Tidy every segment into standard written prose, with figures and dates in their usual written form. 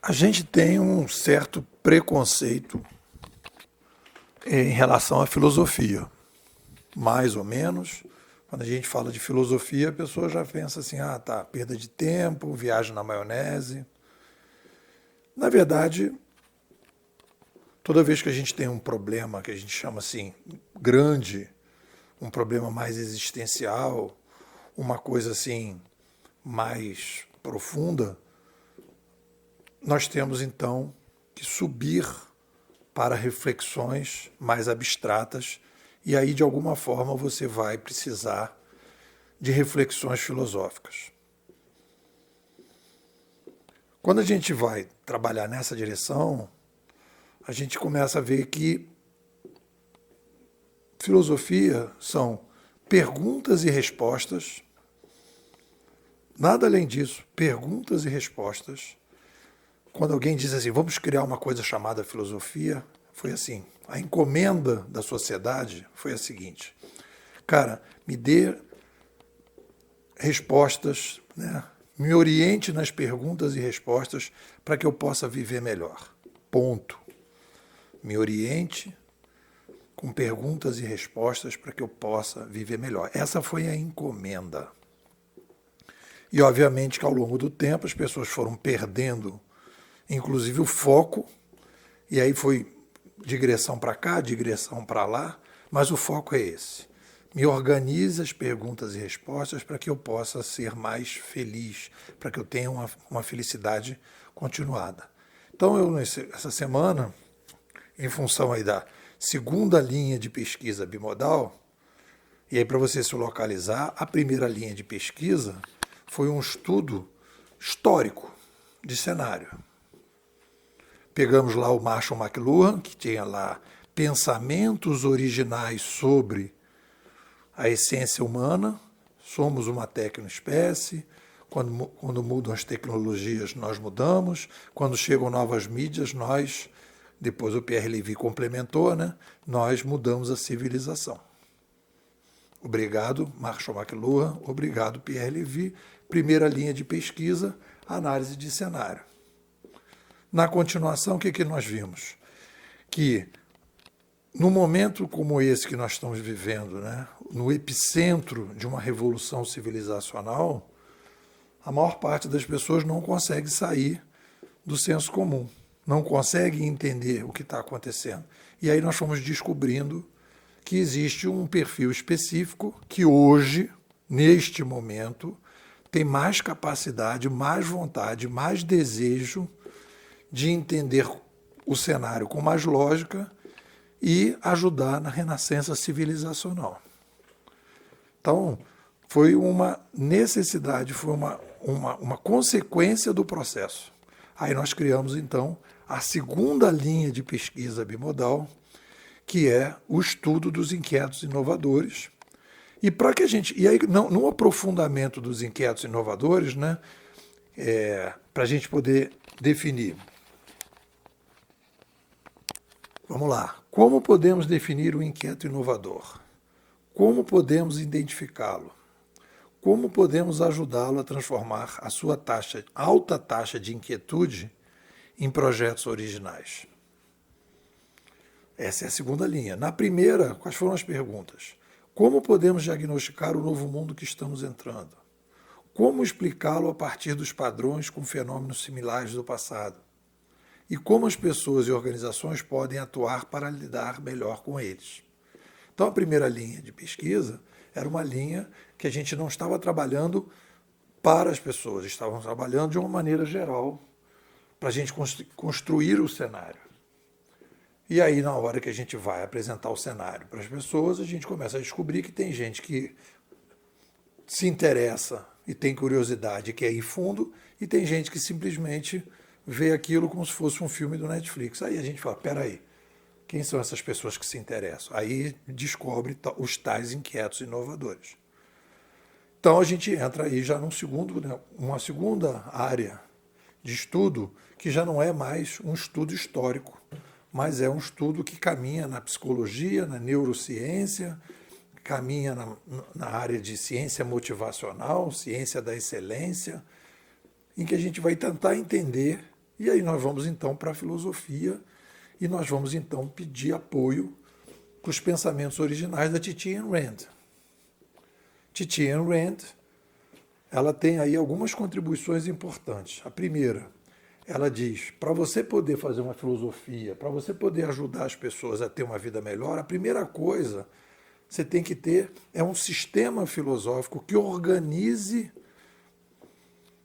A gente tem um certo preconceito em relação à filosofia, mais ou menos. Quando a gente fala de filosofia, a pessoa já pensa assim, ah, tá, perda de tempo, viagem na maionese. Na verdade, toda vez que a gente tem um problema que a gente chama assim grande, um problema mais existencial, uma coisa assim mais profunda, nós temos então que subir para reflexões mais abstratas e aí de alguma forma você vai precisar de reflexões filosóficas. Quando a gente vai trabalhar nessa direção, a gente começa a ver que filosofia são perguntas e respostas, nada além disso, perguntas e respostas. Quando alguém diz assim, vamos criar uma coisa chamada filosofia, foi assim, a encomenda da sociedade foi a seguinte, cara, me dê respostas, né? Me oriente nas perguntas e respostas para que eu possa viver melhor. Ponto. Me oriente com perguntas e respostas para que eu possa viver melhor. Essa foi a encomenda. E, obviamente, que ao longo do tempo as pessoas foram perdendo, inclusive, o foco, e aí foi digressão para cá, digressão para lá, mas o foco é esse. Me organize as perguntas e respostas para que eu possa ser mais feliz, para que eu tenha uma felicidade continuada. Então, essa semana, em função aí da segunda linha de pesquisa bimodal, e aí para você se localizar, a primeira linha de pesquisa foi um estudo histórico de cenário. Pegamos lá o Marshall McLuhan, que tinha lá pensamentos originais sobre a essência humana, somos uma tecnoespécie, quando mudam as tecnologias nós mudamos, quando chegam novas mídias nós, depois o Pierre Levy complementou, né, nós mudamos a civilização. Obrigado, Marshall McLuhan, obrigado, Pierre Levy. Primeira linha de pesquisa, análise de cenário. Na continuação, o que nós vimos? Que num momento como esse que nós estamos vivendo, né, no epicentro de uma revolução civilizacional, a maior parte das pessoas não consegue sair do senso comum, não consegue entender o que está acontecendo. E aí nós fomos descobrindo que existe um perfil específico que hoje, neste momento, tem mais capacidade, mais vontade, mais desejo de entender o cenário com mais lógica e ajudar na renascença civilizacional. Então, foi uma necessidade, foi uma consequência do processo. Aí nós criamos, então, a segunda linha de pesquisa bimodal, que é o estudo dos inquietos inovadores. E para que a gente. E aí, no aprofundamento dos inquietos inovadores, né, para a gente poder definir. Vamos lá. Como podemos definir o inquieto inovador? Como podemos identificá-lo? Como podemos ajudá-lo a transformar a sua alta taxa de inquietude em projetos originais? Essa é a segunda linha. Na primeira, quais foram as perguntas? Como podemos diagnosticar o novo mundo que estamos entrando? Como explicá-lo a partir dos padrões com fenômenos similares do passado? E como as pessoas e organizações podem atuar para lidar melhor com eles? Então, a primeira linha de pesquisa era uma linha que a gente não estava trabalhando para as pessoas, estávamos trabalhando de uma maneira geral para a gente construir o cenário. E aí, na hora que a gente vai apresentar o cenário para as pessoas, a gente começa a descobrir que tem gente que se interessa e tem curiosidade e quer ir fundo, e tem gente que simplesmente vê aquilo como se fosse um filme do Netflix. Aí a gente fala, peraí, quem são essas pessoas que se interessam? Aí descobre os tais inquietos inovadores. Então a gente entra aí já uma segunda área de estudo que já não é mais um estudo histórico, mas é um estudo que caminha na psicologia, na neurociência, caminha na área de ciência motivacional, ciência da excelência, em que a gente vai tentar entender E aí nós vamos então para a filosofia e nós vamos então pedir apoio para os pensamentos originais da Titi Ayn Rand. Titi Ayn Rand, ela tem aí algumas contribuições importantes. A primeira, ela diz, para você poder fazer uma filosofia, para você poder ajudar as pessoas a ter uma vida melhor, a primeira coisa que você tem que ter é um sistema filosófico que organize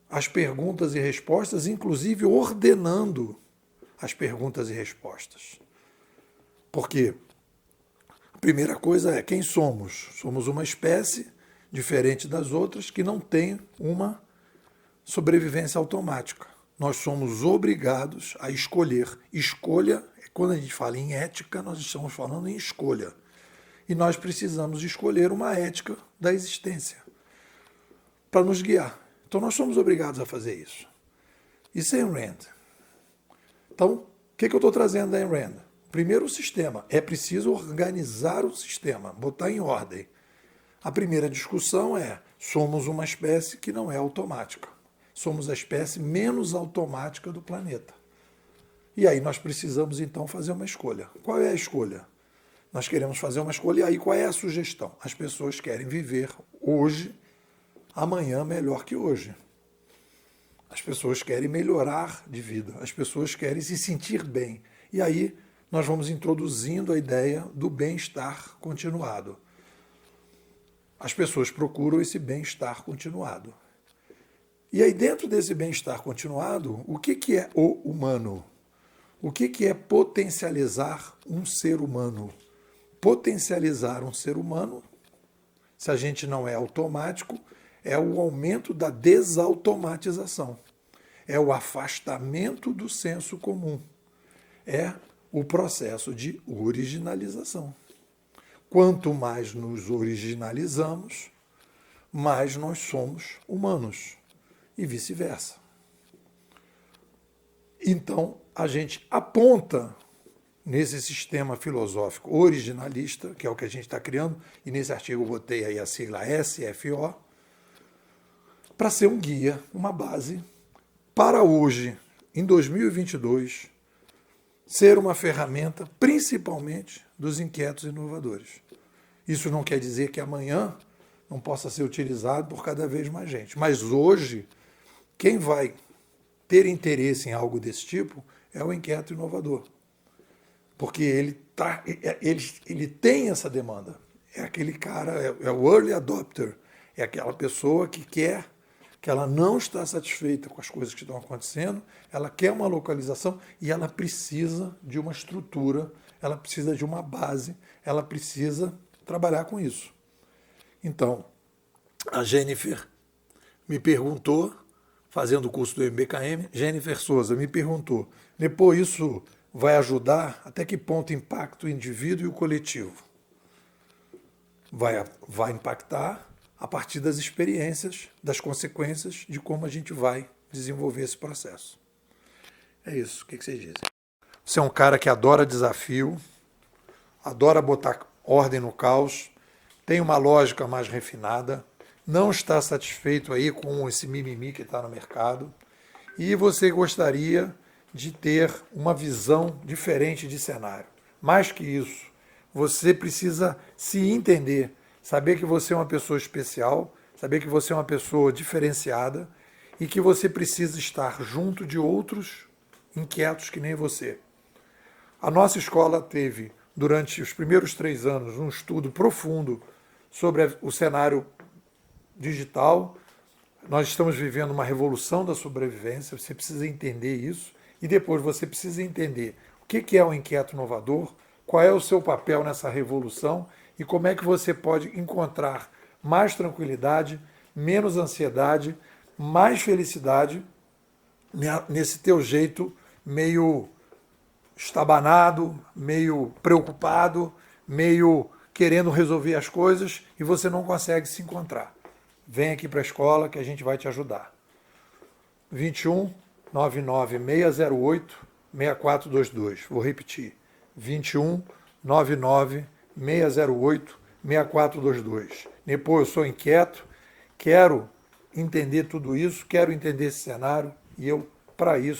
as perguntas e respostas, inclusive ordenando as perguntas e respostas. Porque a primeira coisa é quem somos? Somos uma espécie diferente das outras que não tem uma sobrevivência automática. Nós somos obrigados a escolher. Escolha, quando a gente fala em ética, nós estamos falando em escolha. E nós precisamos escolher uma ética da existência para nos guiar. Então nós somos obrigados a fazer isso. Isso é Ayn Rand. Então, o que eu estou trazendo da Ayn Rand? Primeiro, o sistema. É preciso organizar o sistema, botar em ordem. A primeira discussão é, somos uma espécie que não é automática. Somos a espécie menos automática do planeta. E aí nós precisamos, então, fazer uma escolha. Qual é a escolha? Nós queremos fazer uma escolha, e aí qual é a sugestão? As pessoas querem viver hoje, amanhã melhor que hoje. As pessoas querem melhorar de vida, as pessoas querem se sentir bem. E aí nós vamos introduzindo a ideia do bem-estar continuado. As pessoas procuram esse bem-estar continuado. E aí dentro desse bem-estar continuado, o que é o humano? O que é potencializar um ser humano? Potencializar um ser humano, se a gente não é automático, é o aumento da desautomatização, é o afastamento do senso comum, é o processo de originalização. Quanto mais nos originalizamos, mais nós somos humanos e vice-versa. Então, a gente aponta nesse sistema filosófico originalista, que é o que a gente está criando, e nesse artigo eu botei aí a sigla SFO, para ser um guia, uma base, para hoje, em 2022, ser uma ferramenta, principalmente, dos inquietos inovadores. Isso não quer dizer que amanhã não possa ser utilizado por cada vez mais gente, mas hoje, quem vai ter interesse em algo desse tipo é o inquieto inovador. Porque ele tem essa demanda. É aquele cara, é o early adopter, é aquela pessoa que quer, que ela não está satisfeita com as coisas que estão acontecendo, ela quer uma localização e ela precisa de uma estrutura, ela precisa de uma base, ela precisa trabalhar com isso. Então, a Jennifer me perguntou, fazendo o curso do MBKM, Jennifer Souza me perguntou, depois isso vai ajudar? Até que ponto impacta o indivíduo e o coletivo? Vai impactar a partir das experiências, das consequências de como a gente vai desenvolver esse processo. É isso. O que vocês dizem? Você é um cara que adora desafio, adora botar ordem no caos, tem uma lógica mais refinada, não está satisfeito aí com esse mimimi que está no mercado e você gostaria de ter uma visão diferente de cenário. Mais que isso, você precisa se entender, saber que você é uma pessoa especial, saber que você é uma pessoa diferenciada e que você precisa estar junto de outros inquietos que nem você. A nossa escola teve, durante os primeiros 3 anos, um estudo profundo sobre o cenário digital. Nós estamos vivendo uma revolução da sobrevivência, você precisa entender isso. E depois você precisa entender o que é o inquieto inovador, qual é o seu papel nessa revolução e como é que você pode encontrar mais tranquilidade, menos ansiedade, mais felicidade nesse teu jeito meio estabanado, meio preocupado, meio querendo resolver as coisas e você não consegue se encontrar. Vem aqui para a escola que a gente vai te ajudar. 21 99 608 6422. Vou repetir. 21 99 608 6422. Depois eu sou inquieto, quero entender tudo isso, quero entender esse cenário e eu, para isso,